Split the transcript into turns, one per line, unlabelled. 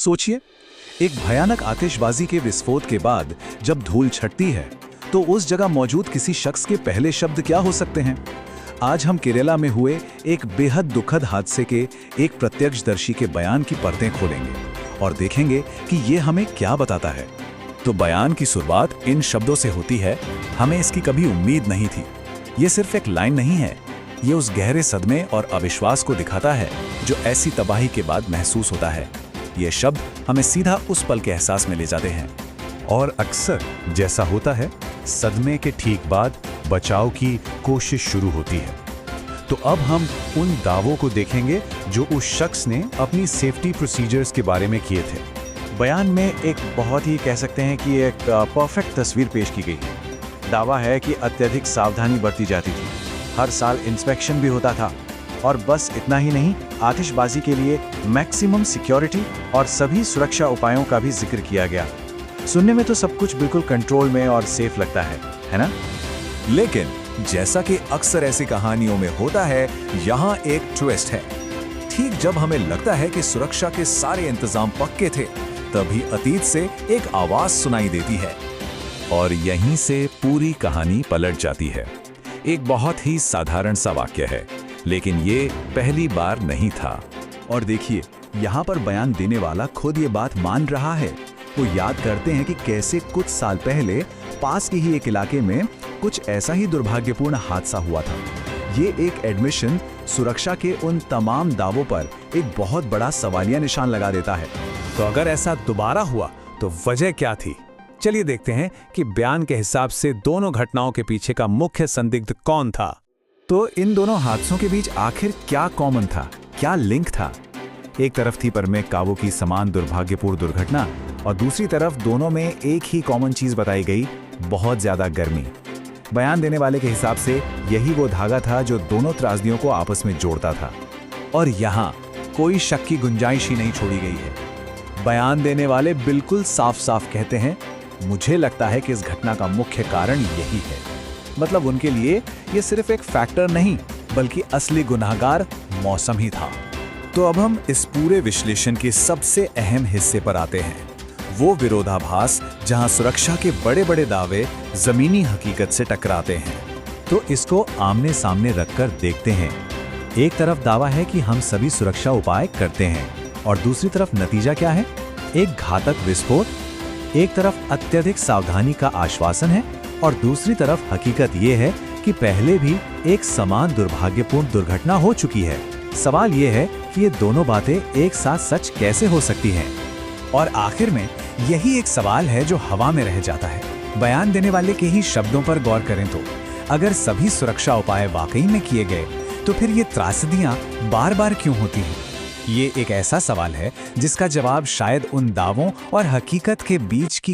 सोचिए, एक भयानक आतिशबाजी के विस्फोट के बाद जब धूल छटती है तो उस जगह मौजूद किसी शख्स के पहले शब्द क्या हो सकते हैं। आज हम केरला में हुए एक बेहद दुखद हादसे के एक प्रत्यक्षदर्शी के बयान की परतें खोलेंगे और देखेंगे कि ये हमें क्या बताता है। तो बयान की शुरुआत इन शब्दों से होती है, हमें इसकी कभी उम्मीद नहीं थी। ये सिर्फ एक लाइन नहीं है, ये उस गहरे सदमे और अविश्वास को दिखाता है जो ऐसी तबाही के बाद महसूस होता है। ये शब्द हमें सीधा उस पल के एहसास में ले जाते हैं।
और अक्सर जैसा होता है, सदमे के ठीक बाद बचाव की कोशिश शुरू होती है। तो अब हम उन दावों को देखेंगे जो उस शख्स ने अपनी सेफ्टी प्रोसीजर्स के बारे में किए थे।
बयान में एक बहुत ही कह सकते हैं कि एक परफेक्ट तस्वीर पेश की गई है। दावा है कि अत्यधिक सावधानी बरती जाती थी, हर साल इंस्पेक्शन भी होता था, और बस इतना ही नहीं, आतिशबाजी के लिए मैक्सिमम सिक्योरिटी और सभी सुरक्षा उपायों का भी जिक्र किया गया। सुनने में तो सब कुछ बिल्कुल कंट्रोल में और सेफ लगता है ना?
लेकिन जैसा कि अक्सर ऐसी कहानियों में होता है, यहाँ एक ट्विस्ट है। ठीक जब हमें लगता है कि सुरक्षा के सारे इंतजाम पक्के थे, तभी अतीत से एक आवाज सुनाई देती है और यहीं से पूरी कहानी पलट जाती है। एक बहुत ही साधारण सा वाक्य है, लेकिन ये पहली बार नहीं था। और देखिए, यहाँ पर बयान देने वाला खुद ये बात मान रहा है। वो याद करते हैं कि कैसे कुछ साल पहले पास के ही एक इलाके में कुछ ऐसा ही दुर्भाग्यपूर्ण हादसा हुआ था। ये एक एडमिशन सुरक्षा के उन तमाम दावों पर एक बहुत बड़ा सवालिया निशान लगा देता है।
तो अगर ऐसा दोबारा हुआ तो वजह क्या थी? चलिए देखते हैं कि बयान के हिसाब से दोनों घटनाओं के पीछे का मुख्य संदिग्ध कौन था।
तो इन दोनों हादसों के बीच आखिर क्या कॉमन था, क्या लिंक था? एक तरफ थी परमेक काबू की समान दुर्भाग्यपूर्ण दुर्घटना और दूसरी तरफ दोनों में एक ही कॉमन चीज बताई गई, बहुत ज्यादा गर्मी। बयान देने वाले के हिसाब से यही वो धागा था जो दोनों त्रासदियों को आपस में जोड़ता था। और यहाँ कोई शक की गुंजाइश ही नहीं छोड़ी गई है। बयान देने वाले बिल्कुल साफ साफ कहते हैं, मुझे लगता है कि इस घटना का मुख्य कारण यही है। मतलब उनके लिए ये सिर्फ एक फैक्टर नहीं, बल्कि असली गुनाहगार मौसम ही था। तो अब हम इस पूरे विश्लेषण के सबसे अहम हिस्से पर आते हैं, वो विरोधाभास जहां सुरक्षा के बड़े बड़े दावे जमीनी हकीकत से टकराते हैं। तो इसको आमने सामने रखकर देखते हैं। एक तरफ दावा है कि हम सभी सुरक्षा उपाय करते हैं और दूसरी तरफ नतीजा क्या है? एक घातक विस्फोट। एक तरफ अत्यधिक सावधानी का आश्वासन है और दूसरी तरफ हकीकत ये है कि पहले भी एक समान दुर्भाग्यपूर्ण दुर्घटना हो चुकी है। सवाल ये है कि ये दोनों बातें एक साथ सच कैसे हो सकती हैं? और आखिर में यही एक सवाल है जो हवा में रह जाता है। बयान देने वाले के ही शब्दों पर गौर करें तो अगर सभी सुरक्षा उपाय वाकई में किए गए तो फिर ये त्रासदियां बार बार क्यों होती हैं? ये एक ऐसा सवाल है जिसका जवाब शायद उन दावों और हकीकत के बीच की